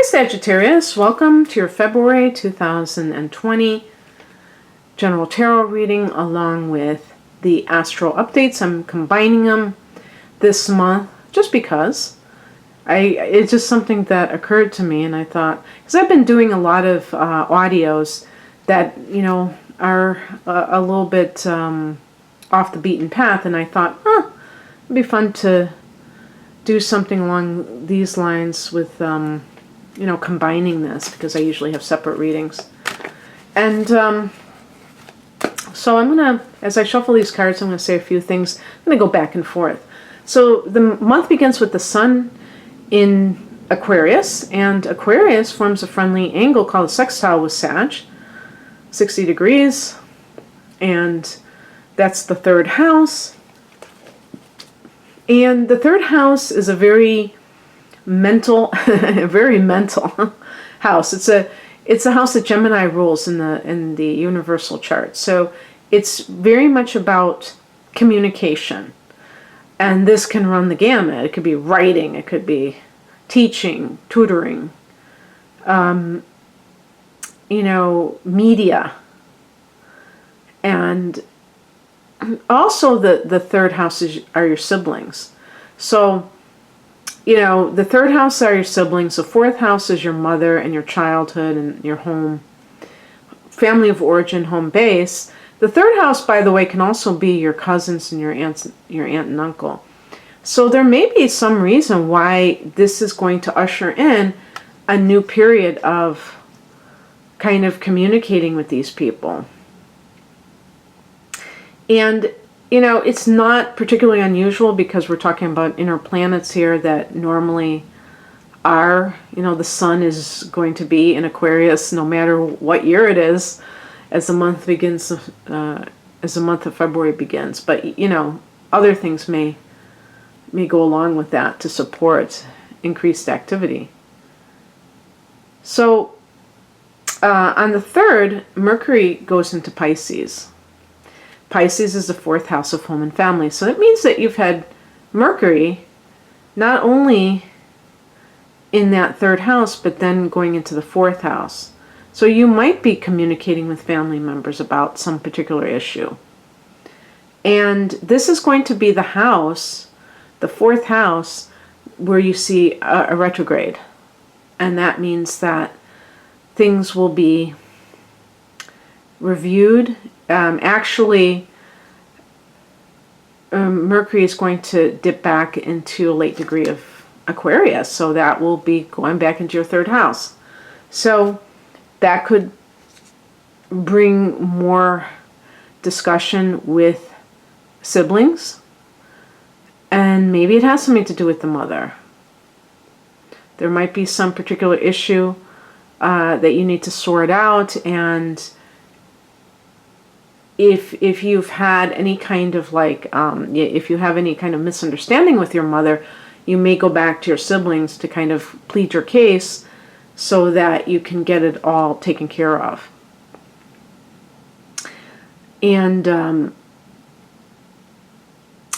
Hi Sagittarius, welcome to your February 2020 general tarot reading along with the astral updates. I'm combining them this month just because it's just something that occurred to me, and I thought, because I've been doing a lot of audios that are a little bit off the beaten path, and I thought it'd be fun to do something along these lines with combining this, because I usually have separate readings. And so I'm going to, as I shuffle these cards, I'm going to say a few things. I'm going to go back and forth. So the month begins with the sun in Aquarius, and Aquarius forms a friendly angle called a sextile with Sag, 60 degrees, and that's the third house. And the third house is a very mental, very mental house. It's a house that Gemini rules in the universal chart. So it's very much about communication, and this can run the gamut. It could be writing, it could be teaching, tutoring, media, and also the third house are your siblings. So the third house are your siblings. The fourth house is your mother and your childhood and your home, family of origin, home base. The third house, by the way, can also be your cousins and your aunt and uncle. So there may be some reason why this is going to usher in a new period of kind of communicating with these people. And it's not particularly unusual, because we're talking about inner planets here that normally are, the sun is going to be in Aquarius no matter what year it is, as the month begins, as the month of February begins. But, other things may go along with that to support increased activity. So, on the 3rd, Mercury goes into Pisces. Pisces is the fourth house of home and family. So that means that you've had Mercury not only in that third house, but then going into the fourth house. So you might be communicating with family members about some particular issue. And this is going to be the house, the fourth house, where you see a retrograde. And that means that things will be reviewed. Mercury is going to dip back into a late degree of Aquarius, so that will be going back into your third house. So that could bring more discussion with siblings, and maybe it has something to do with the mother. There might be some particular issue that you need to sort out, and if you've had any kind of if you have any kind of misunderstanding with your mother, you may go back to your siblings to kind of plead your case so that you can get it all taken care of. And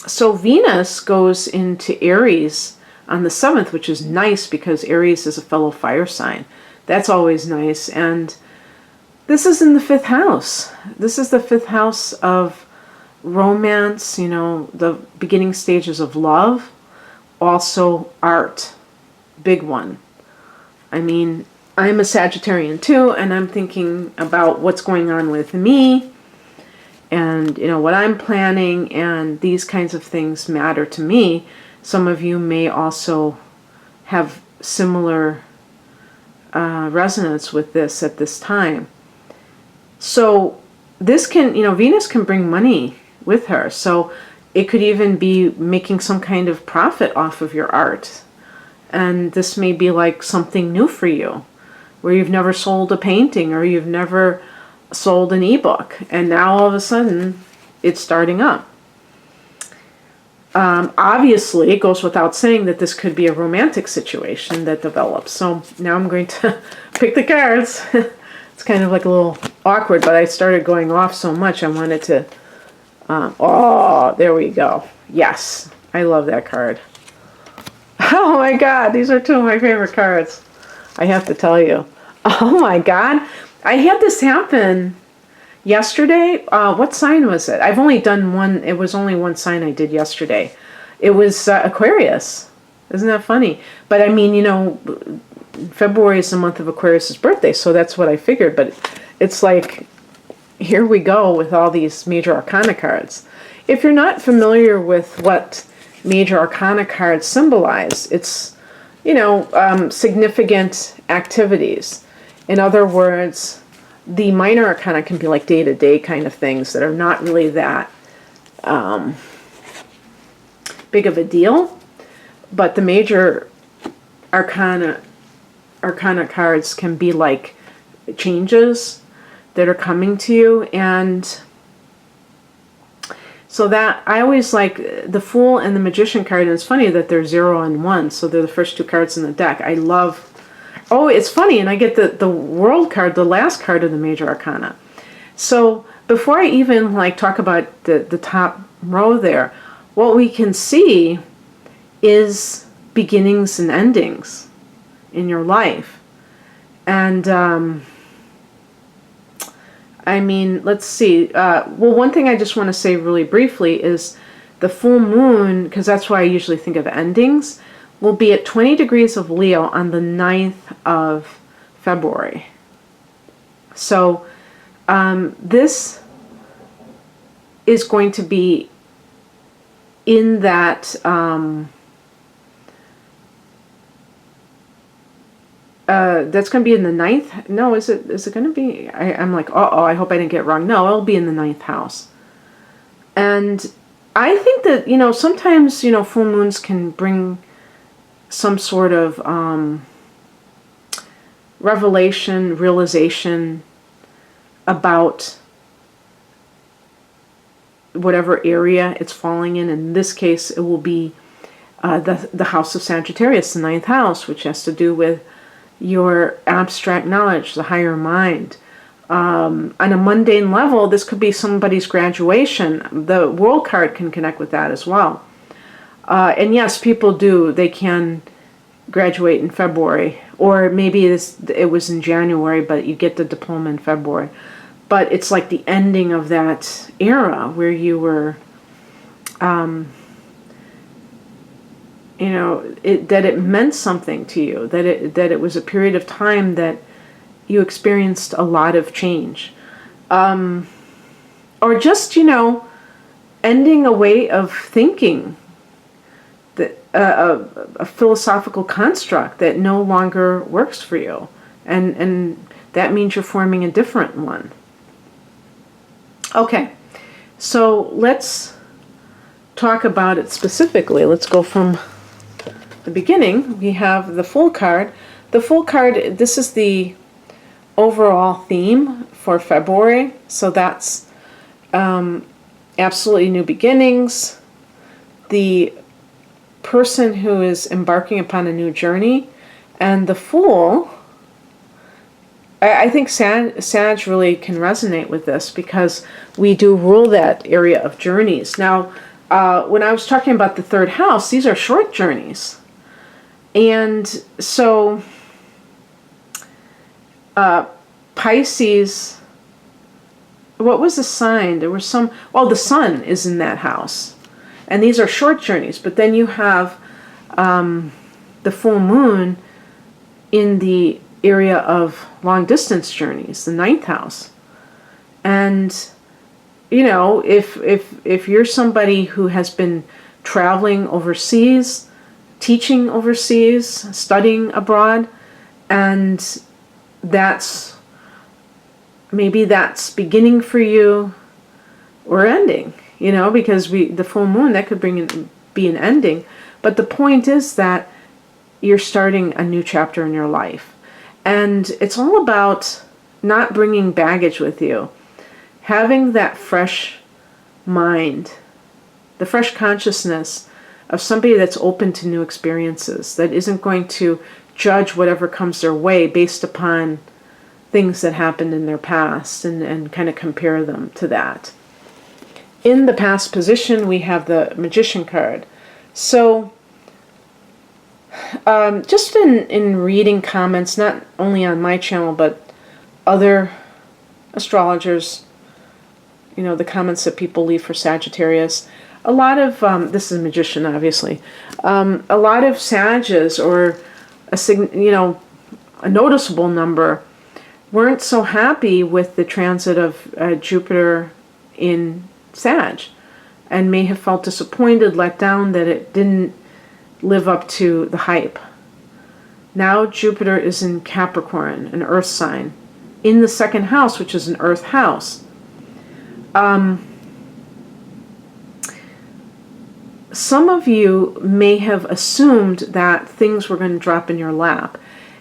so Venus goes into Aries on the 7th, which is nice because Aries is a fellow fire sign. That's always nice. And this is in the 5th house. This is the 5th house of romance, the beginning stages of love. Also art, big one. I mean, I'm a Sagittarian too, and I'm thinking about what's going on with me and, what I'm planning, and these kinds of things matter to me. Some of you may also have similar resonance with this at this time. So this can, Venus can bring money with her. So it could even be making some kind of profit off of your art. And this may be like something new for you, where you've never sold a painting or you've never sold an ebook, and now all of a sudden it's starting up. Obviously, it goes without saying that this could be a romantic situation that develops. So now I'm going to pick the cards. It's kind of like a little awkward, but I started going off so much I wanted to... there we go. Yes, I love that card. Oh my God, these are two of my favorite cards. I have to tell you. Oh my God. I had this happen yesterday. What sign was it? I've only done one. It was only one sign I did yesterday. It was Aquarius. Isn't that funny? But I mean, February is the month of Aquarius's birthday, so that's what I figured. But it's like, here we go with all these major arcana cards. If you're not familiar with what major arcana cards symbolize, it's, significant activities. In other words, the minor arcana can be like day-to-day kind of things that are not really that big of a deal. But the major arcana cards can be like changes that are coming to you. And so that I always like the Fool and the Magician card. And it's funny that they're 0 and 1. So they're the first two cards in the deck. I love... Oh, it's funny. And I get the World card, the last card of the major arcana. So before I even talk about the top row there, what we can see is beginnings and endings in your life. And I mean, let's see. Well, one thing I just want to say really briefly is the full moon, because that's why I usually think of endings, will be at 20 degrees of Leo on the 9th of February. So this is going to be in that that's going to be in the 9th. No, is it going to be? I'm like, uh-oh, I hope I didn't get it wrong. No, it'll be in the 9th house. And I think that, sometimes, full moons can bring some sort of revelation, realization about whatever area it's falling in. In this case, it will be the house of Sagittarius, the 9th house, which has to do with your abstract knowledge, the higher mind. On a mundane level, this could be somebody's graduation. The World card can connect with that as well. And yes, people they can graduate in February, or maybe it was in January, but you get the diploma in February. But it's like the ending of that era where you were, that it meant something to you, that it was a period of time that you experienced a lot of change. Or just, ending a way of thinking, that a philosophical construct that no longer works for you. And that means you're forming a different one. Okay, so let's talk about it specifically. Let's go from the beginning. We have the Fool card. The Fool card, this is the overall theme for February. So that's absolutely new beginnings. The person who is embarking upon a new journey. And the Fool, I think Sag really can resonate with this because we do rule that area of journeys. Now, when I was talking about the 3rd house, these are short journeys. And so Pisces, what was the sign? There was the sun is in that house. And these are short journeys. But then you have the full moon in the area of long distance journeys, the 9th house. And if you're somebody who has been traveling overseas, teaching overseas, studying abroad, and maybe that's beginning for you or ending, because the full moon, that could be an ending. But the point is that you're starting a new chapter in your life. And it's all about not bringing baggage with you. Having that fresh mind, the fresh consciousness of somebody that's open to new experiences, that isn't going to judge whatever comes their way based upon things that happened in their past and kind of compare them to that. In the past position, we have the Magician card. So Just in reading comments, not only on my channel, but other astrologers, the comments that people leave for Sagittarius, a lot of, this is a magician, obviously, a lot of Sages, or a noticeable number, weren't so happy with the transit of Jupiter in Sag, and may have felt disappointed, let down that it didn't live up to the hype. Now Jupiter is in Capricorn, an earth sign, in the second house, which is an earth house. Some of you may have assumed that things were going to drop in your lap.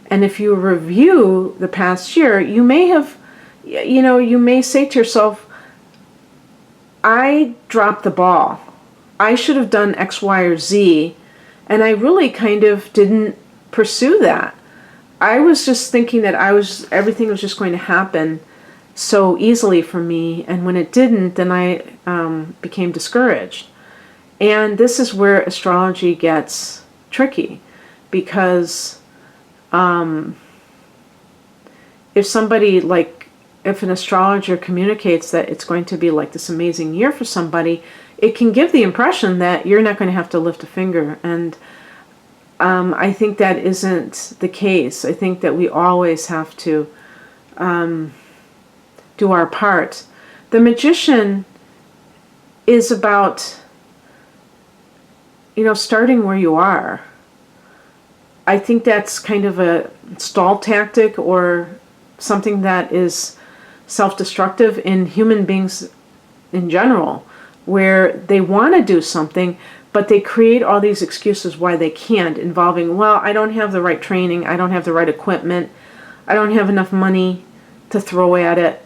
And if you review the past year, you may have, you may say to yourself, I dropped the ball. I should have done X, Y, or Z. And I really kind of didn't pursue that. I was just thinking that everything was just going to happen so easily for me. And when it didn't, then I became discouraged. And this is where astrology gets tricky, because if an astrologer communicates that it's going to be like this amazing year for somebody, it can give the impression that you're not going to have to lift a finger. And I think that isn't the case. I think that we always have to do our part. The Magician is about, starting where you are. I think that's kind of a stall tactic, or something that is self-destructive in human beings in general, where they want to do something, but they create all these excuses why they can't, involving, well, I don't have the right training, I don't have the right equipment, I don't have enough money to throw at it.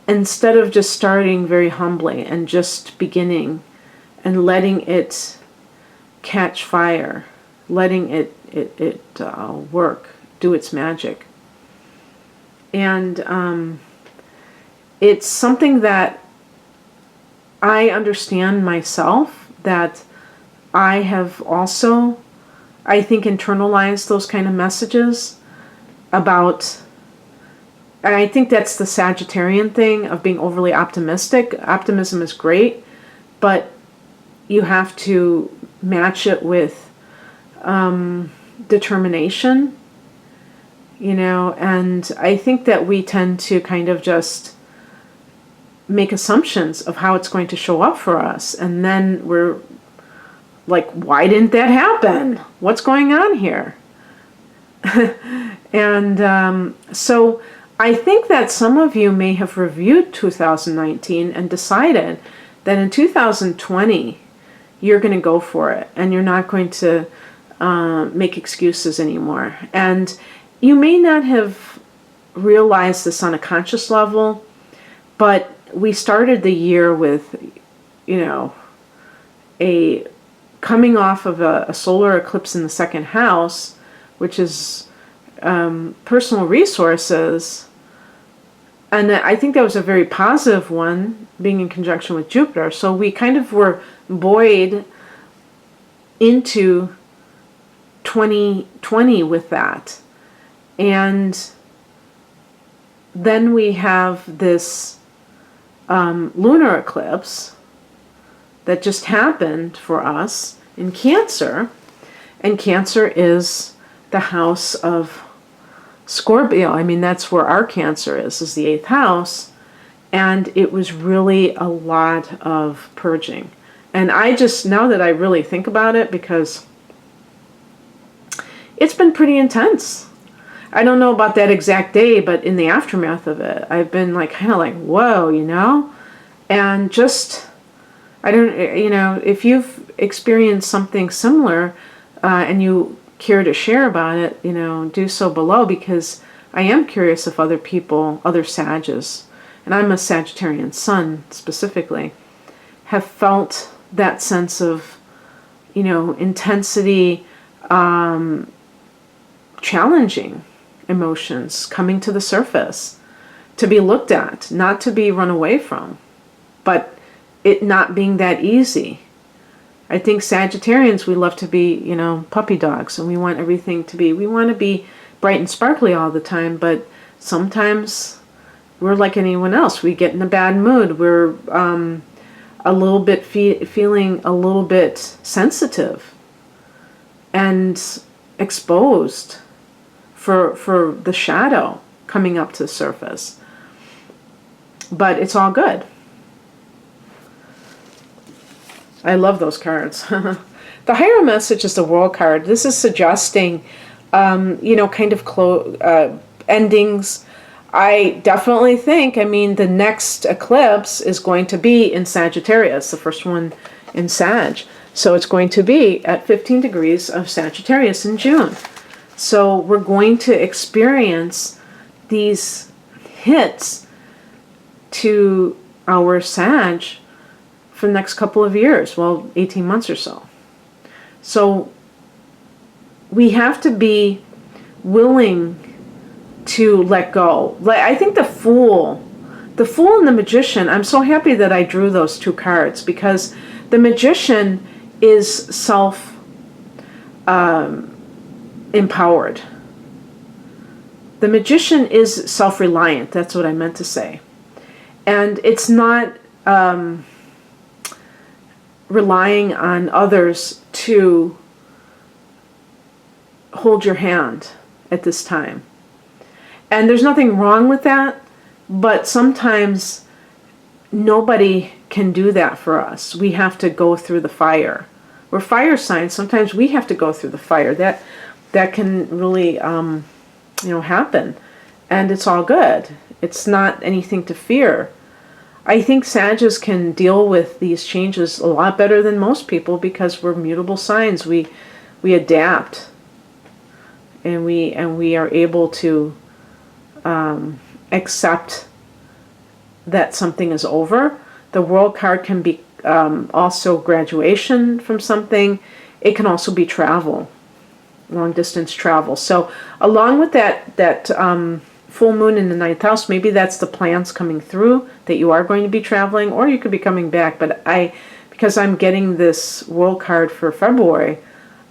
Instead of just starting very humbly and just beginning and letting it catch fire, letting it work, do its magic. And it's something that I understand myself, that I have also, I think, internalized those kind of messages about, and I think that's the Sagittarian thing of being overly optimistic. Optimism is great, but you have to match it with determination, and I think that we tend to kind of just make assumptions of how it's going to show up for us, and then we're like, why didn't that happen? What's going on here? And so I think that some of you may have reviewed 2019 and decided that in 2020 you're going to go for it, and you're not going to make excuses anymore. And you may not have realized this on a conscious level, but we started the year with, a coming off of a solar eclipse in the second house, which is personal resources. And I think that was a very positive one, being in conjunction with Jupiter. So we kind of were buoyed into 2020 with that. And then we have this lunar eclipse that just happened for us in Cancer. And Cancer is the house of Scorpio. I mean, that's where our Cancer is the 8th house. And it was really a lot of purging. And now that I really think about it, because it's been pretty intense. I don't know about that exact day, but in the aftermath of it, I've been kind of like, whoa, and just, I don't, if you've experienced something similar, and you care to share about it, do so below, because I am curious if other people, other Sages, and I'm a Sagittarian sun specifically, have felt that sense of, intensity, challenging emotions coming to the surface, to be looked at, not to be run away from, but it not being that easy. I think Sagittarians, we love to be, puppy dogs, and we want everything to be, we want to be bright and sparkly all the time, but sometimes we're like anyone else. We get in a bad mood. We're a little bit feeling a little bit sensitive and exposed for the shadow coming up to the surface. But it's all good. I love those cards. The higher message is the World card. This is suggesting, kind of endings. I definitely think, the next eclipse is going to be in Sagittarius, the first one in Sag. So it's going to be at 15 degrees of Sagittarius in June. So we're going to experience these hits to our Sag for the next couple of years, 18 months or so. So we have to be willing to let go. I think the Fool and the Magician, I'm so happy that I drew those two cards, because the Magician is empowered. The Magician is self-reliant. That's what I meant to say. And it's not relying on others to hold your hand at this time. And there's nothing wrong with that, but sometimes nobody can do that for us. We have to go through the fire. We're fire signs. Sometimes we have to go through the fire. That can really happen. And it's all good. It's not anything to fear. I think Sagittarius can deal with these changes a lot better than most people, because we're mutable signs. We adapt, and we are able to accept that something is over. The World card can be also graduation from something. It can also be travel, long distance travel. So along with that full moon in the 9th house, maybe that's the plans coming through, that you are going to be traveling, or you could be coming back. But because I'm getting this World card for February,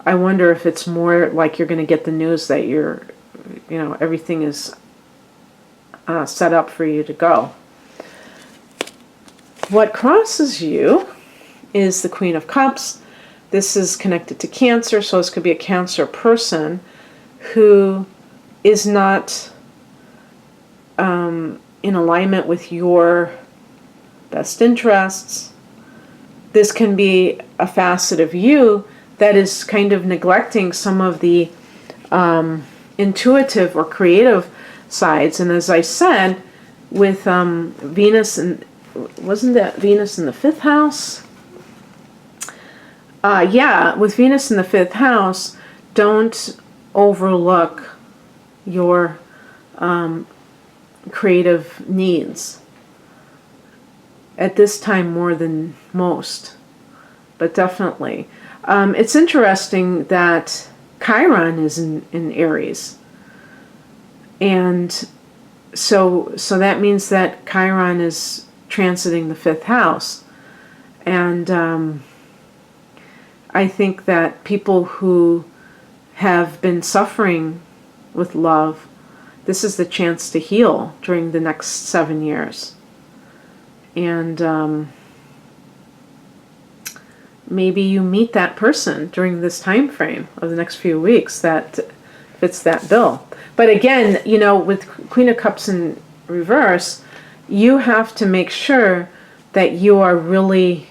I wonder if it's more like you're going to get the news that everything is set up for you to go. What crosses you is the Queen of Cups. This is connected to Cancer, so this could be a Cancer person who is not in alignment with your best interests. This can be a facet of you that is kind of neglecting some of the intuitive or creative sides. And as I said, with Venus, and wasn't that Venus in the 5th house? With Venus in the 5th house, don't overlook your creative needs at this time more than most, but definitely. It's interesting that Chiron is in Aries, and so that means that Chiron is transiting the 5th house, and I think that people who have been suffering with love, this is the chance to heal during the next 7 years. And maybe you meet that person during this time frame of the next few weeks that fits that bill. But again, with Queen of Cups in reverse, you have to make sure that you are really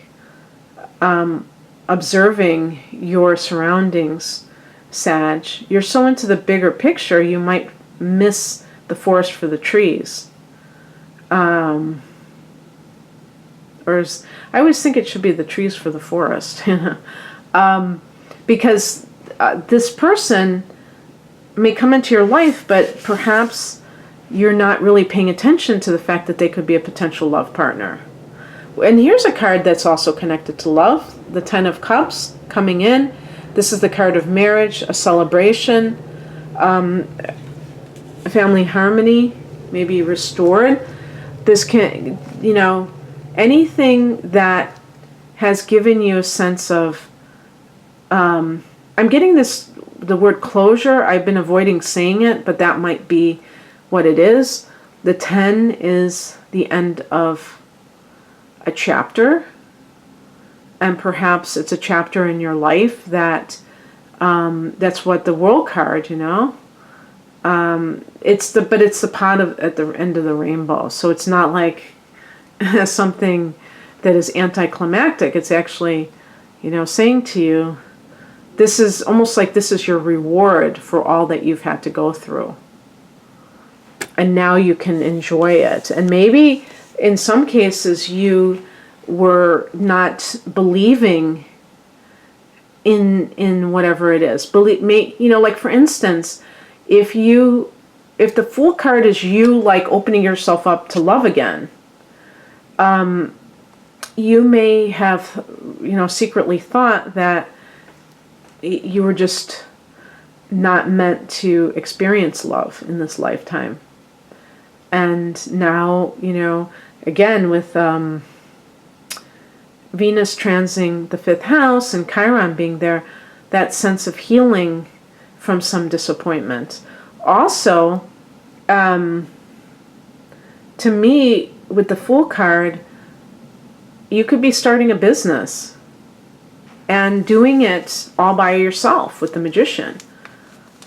observing your surroundings, Sag. You're so into the bigger picture, you might miss the forest for the trees. Or I always think it should be the trees for the forest. Because this person may come into your life, but perhaps you're not really paying attention to the fact that they could be a potential love partner. And here's a card that's also connected to love, the 10 of Cups coming in. This is the card of marriage, a celebration, family harmony, maybe restored. This can, anything that has given you a sense of I'm getting the word closure. I've been avoiding saying it, but that might be what it is. The 10 is the end of a chapter, and perhaps it's a chapter in your life that's what the World card, it's the pot at the end of the rainbow. So it's not like something that is anticlimactic. It's actually, saying to you, this is almost like this is your reward for all that you've had to go through. And now you can enjoy it. And maybe in some cases you were not believing in whatever it is. Like for instance, if the Fool card is you like opening yourself up to love again, you may have, secretly thought that you were just not meant to experience love in this lifetime. And now, again, with Venus transing the 5th house and Chiron being there, that sense of healing from some disappointment. Also, to me, with the Fool card, you could be starting a business and doing it all by yourself with the Magician.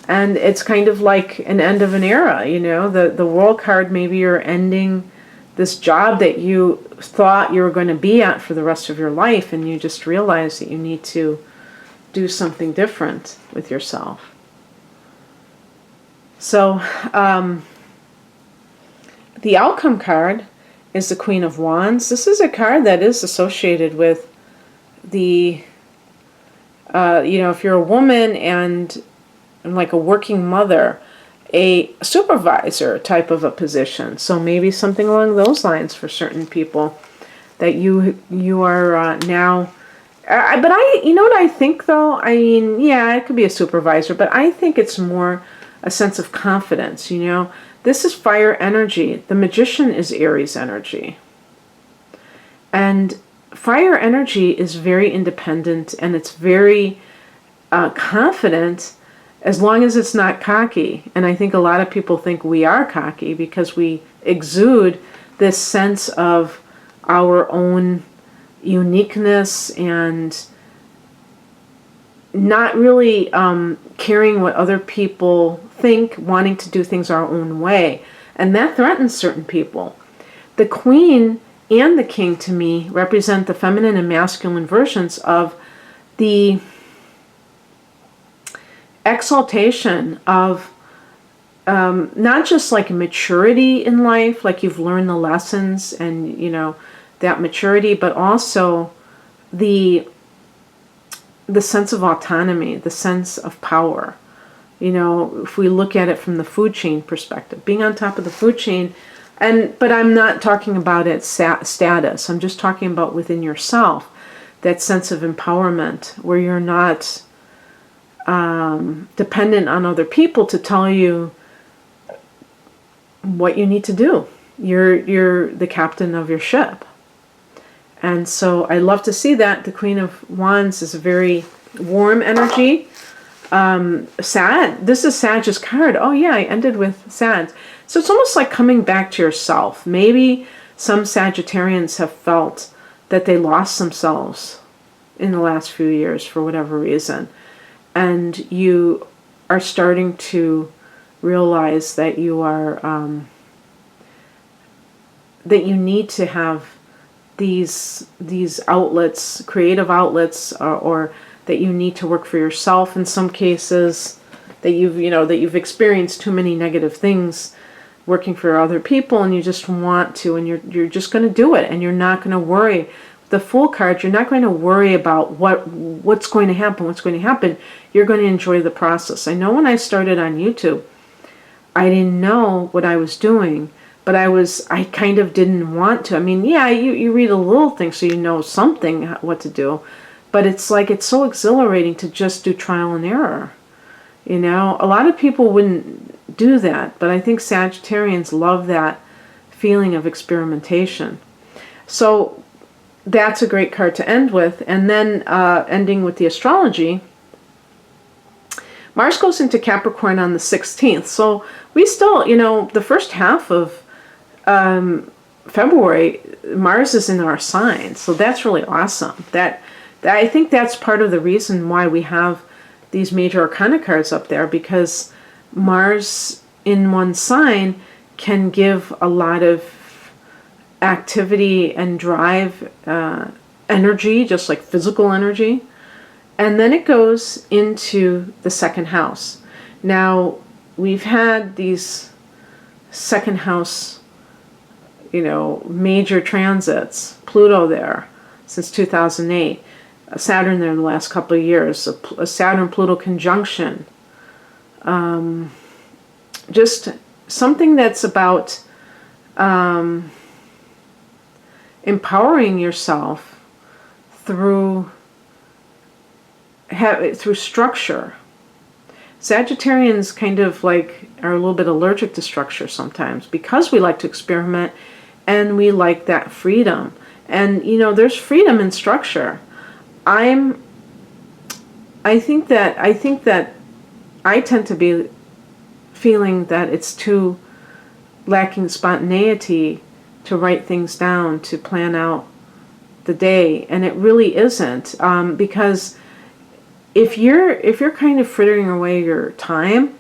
And it's kind of like an end of an era, the World card, maybe you're ending this job that you thought you were going to be at for the rest of your life, and you just realize that you need to do something different with yourself. So, the Outcome card is the Queen of Wands. This is a card that is associated with the, if you're a woman and like a working mother, a supervisor type of a position. So maybe something along those lines for certain people that you are now. But you know what I think though? Yeah, it could be a supervisor, but I think it's more a sense of confidence. This is fire energy. The Magician is Aries energy. And fire energy is very independent, and it's very confident, as long as it's not cocky. And I think a lot of people think we are cocky because we exude this sense of our own uniqueness and not really caring what other people think, wanting to do things our own way. And that threatens certain people. The Queen and the King, to me, represent the feminine and masculine versions of the exaltation of not just like maturity in life, like you've learned the lessons and that maturity, but also the sense of autonomy, the sense of power. If we look at it from the food chain perspective, being on top of the food chain, but I'm not talking about its status. I'm just talking about within yourself, that sense of empowerment where you're not dependent on other people to tell you what you need to do. You're the captain of your ship. And so I love to see that. The Queen of Wands is a very warm energy. This is Sag's card. Oh yeah, I ended with Sag. So it's almost like coming back to yourself. Maybe some Sagittarians have felt that they lost themselves in the last few years for whatever reason. And you are starting to realize that you are, that you need to have these outlets, creative outlets, or that you need to work for yourself in some cases, that you've experienced too many negative things working for other people, and you just want to, and you're just going to do it, and you're not going to worry. The Fool card, you're not going to worry about what's going to happen. You're going to enjoy the process. I know when I started on YouTube, I didn't know what I was doing, but I kind of didn't want to. You read a little thing so you know something what to do, but it's like it's so exhilarating to just do trial and error. A lot of people wouldn't do that, but I think Sagittarians love that feeling of experimentation. So that's a great card to end with. And then ending with the Astrology, Mars goes into Capricorn on the 16th. So we still, the first half of February, Mars is in our sign. So that's really awesome. That I think that's part of the reason why we have these major arcana cards up there, because Mars in one sign can give a lot of activity and drive, energy, just like physical energy. And then it goes into the second house. Now, we've had these second house, major transits, Pluto there since 2008, Saturn there in the last couple of years, a Saturn-Pluto conjunction. Just something that's about empowering yourself through structure. Sagittarians kind of like are a little bit allergic to structure sometimes, because we like to experiment and we like that freedom. And there's freedom in structure. I think that I tend to be feeling that it's too lacking spontaneity to write things down, to plan out the day, and it really isn't, because if you're kind of frittering away your time,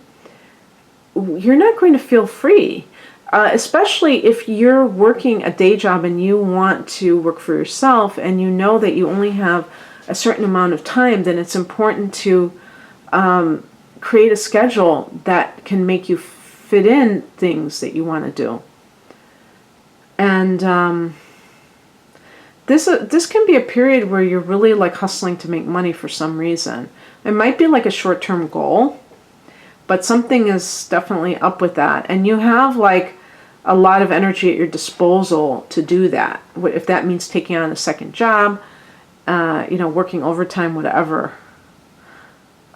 you're not going to feel free, especially if you're working a day job and you want to work for yourself and you know that you only have a certain amount of time. Then it's important to create a schedule that can make you fit in things that you want to do. And this can be a period where you're really like hustling to make money for some reason. It might be like a short-term goal, but something is definitely up with that. And you have like a lot of energy at your disposal to do that. If that means taking on a second job, working overtime, whatever.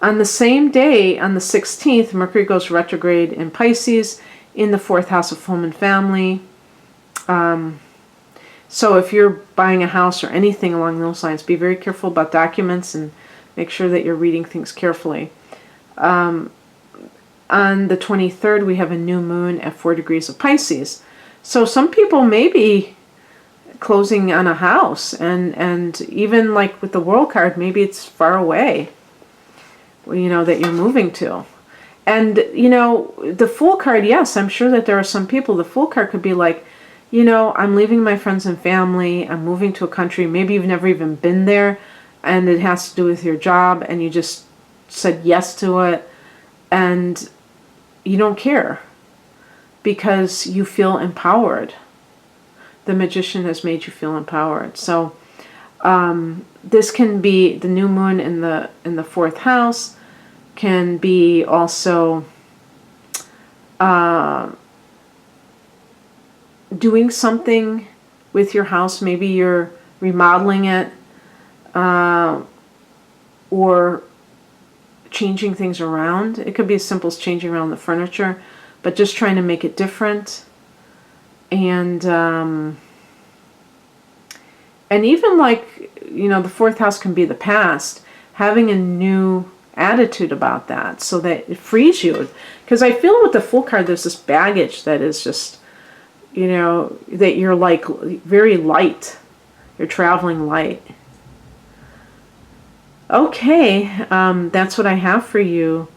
On the same day, on the 16th, Mercury goes retrograde in Pisces in the 4th house of home and family. So if you're buying a house or anything along those lines, be very careful about documents and make sure that you're reading things carefully. On the 23rd, we have a new moon at 4 degrees of Pisces. So some people may be closing on a house, and even like with the World card, maybe it's far away, that you're moving to. And, the Fool card, yes, I'm sure that there are some people, the Fool card could be like, I'm leaving my friends and family, I'm moving to a country, maybe you've never even been there, and it has to do with your job, and you just said yes to it, and you don't care, because you feel empowered. The Magician has made you feel empowered. So this can be the new moon in the 4th house, can be also doing something with your house. Maybe you're remodeling it, or changing things around. It could be as simple as changing around the furniture, but just trying to make it different. And even like, the 4th house can be the past, having a new attitude about that so that it frees you. Because I feel with the Fool card, there's this baggage that is just, that you're like very light. You're traveling light. Okay, that's what I have for you,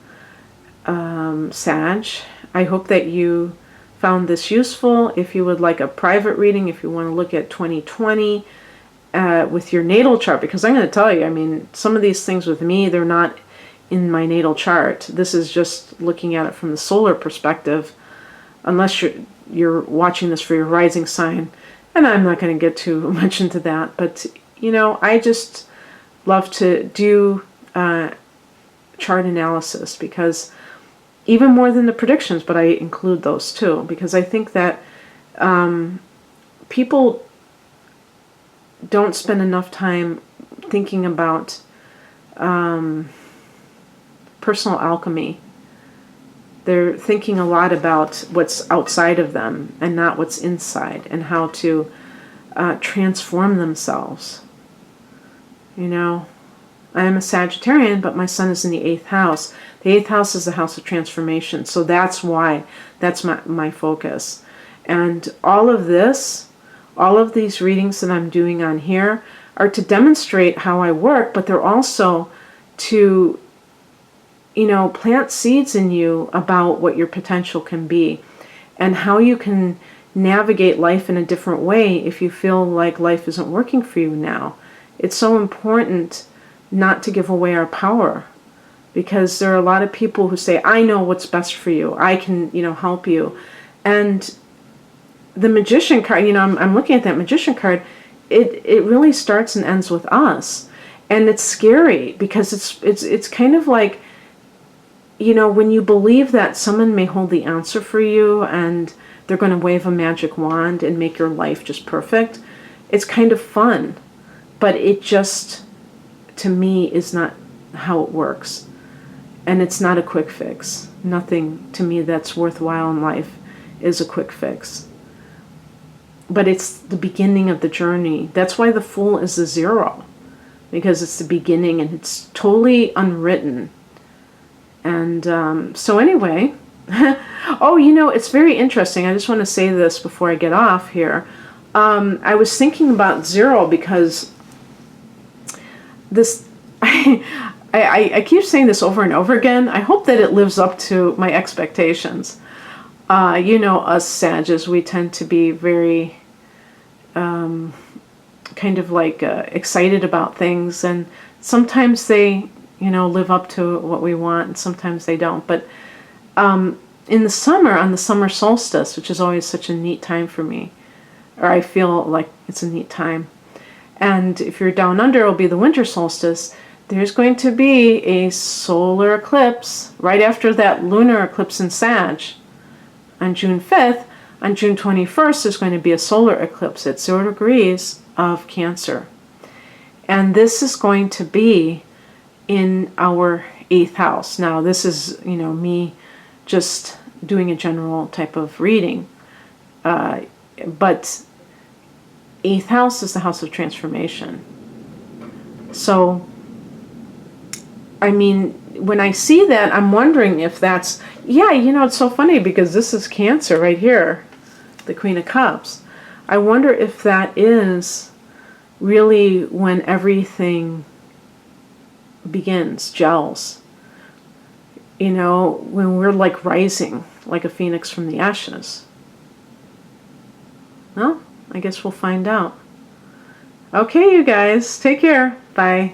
Sag. I hope that you found this useful. If you would like a private reading, if you want to look at 2020 with your natal chart, because I'm going to tell you, some of these things with me, they're not in my natal chart. This is just looking at it from the solar perspective, unless you're watching this for your rising sign, and I'm not going to get too much into that. But, I just love to do chart analysis, because even more than the predictions, but I include those too, because I think that people don't spend enough time thinking about personal alchemy. They're thinking a lot about what's outside of them and not what's inside, and how to transform themselves. I am a Sagittarian, but my sun is in the 8th house. The 8th house is the house of transformation. So that's why, that's my focus. And all of this, all of these readings that I'm doing on here are to demonstrate how I work, but they're also to, you know, plant seeds in you about what your potential can be and how you can navigate life in a different way if you feel like life isn't working for you now. It's so important not to give away our power, because there are a lot of people who say, I know what's best for you. I can, you know, help you. And the Magician card, you know, I'm looking at that Magician card. It really starts and ends with us. And it's scary because it's kind of like, you know, when you believe that someone may hold the answer for you and they're going to wave a magic wand and make your life just perfect, it's kind of fun. But it just, to me, is not how it works. And it's not a quick fix. Nothing to me that's worthwhile in life is a quick fix. But it's the beginning of the journey. That's why the Fool is the 0. Because it's the beginning and it's totally unwritten. And so anyway, oh, you know, it's very interesting. I just want to say this before I get off here. I was thinking about 0 because this, I keep saying this over and over again. I hope that it lives up to my expectations. You know, us Sages, we tend to be very kind of like excited about things, and sometimes they, you know, live up to what we want, and sometimes they don't. But in the summer, on the summer solstice, which is always such a neat time for me, or I feel like it's a neat time, and if you're down under, it'll be the winter solstice. There's going to be a solar eclipse right after that lunar eclipse in Sag on June 5th. On June 21st, there's going to be a solar eclipse at 0 degrees of Cancer. And this is going to be in our 8th house. Now, this is, you know, me just doing a general type of reading. But 8th house is the house of transformation. So, I mean, when I see that, I'm wondering if that's, yeah, you know, it's so funny because this is Cancer right here, the Queen of Cups. I wonder if that is really when everything begins, gels. You know, when we're like rising, like a phoenix from the ashes. Well, I guess we'll find out. Okay, you guys, take care. Bye.